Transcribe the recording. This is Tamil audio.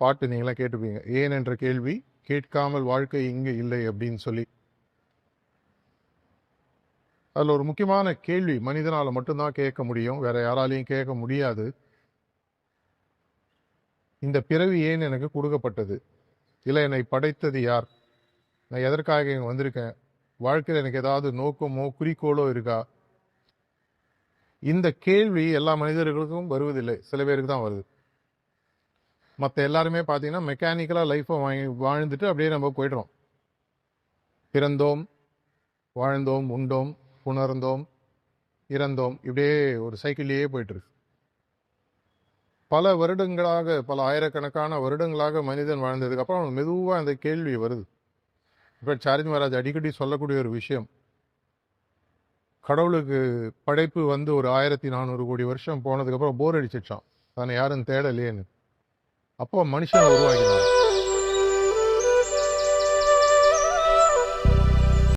பாட்டு நீங்களாம் கேட்டுப்பீங்க. ஏன் என்ற கேள்வி கேட்காமல் வாழ்க்கை இங்கு இல்லை அப்படின்னு சொல்லி. அதில் ஒரு முக்கியமான கேள்வி மனிதனால் மட்டும்தான் கேட்க முடியும், வேற யாராலையும் கேட்க முடியாது. இந்த பிறவி ஏன் எனக்கு கொடுக்கப்பட்டது? இல்லை என்னை படைத்தது யார்? நான் எதற்காக இங்கே வந்திருக்கேன்? வாழ்க்கையில் எனக்கு ஏதாவது நோக்கமோ குறிக்கோளோ இருக்கா? இந்த கேள்வி எல்லா மனிதர்களுக்கும் வருவதில்லை, சில பேருக்கு தான் வருது. மற்ற எல்லாருமே பார்த்தீங்கன்னா மெக்கானிக்கலாக லைஃப்பை வாழ்ந்துட்டு அப்படியே நம்ம போய்ட்றோம். பிறந்தோம், வாழ்ந்தோம், உண்டோம், உணர்ந்தோம், இறந்தோம், இப்படியே ஒரு சைக்கிள்லேயே போயிட்டுருக்கு. பல வருடங்களாக, பல ஆயிரக்கணக்கான வருடங்களாக மனிதன் வாழ்ந்ததுக்கப்புறம் மெதுவாக அந்த கேள்வி வருது. இப்போ சார்ஜ் மகாராஜ் அடிக்கடி சொல்லக்கூடிய ஒரு விஷயம், கடவுளுக்கு படைப்பு வந்து ஒரு 1400 கோடி வருஷம் போனதுக்கப்புறம் போர் அடிச்சிடுச்சான், தன்னை யாரும் தேடலையேன்னு. அப்போ மனுஷனை உருவாக்கினான்.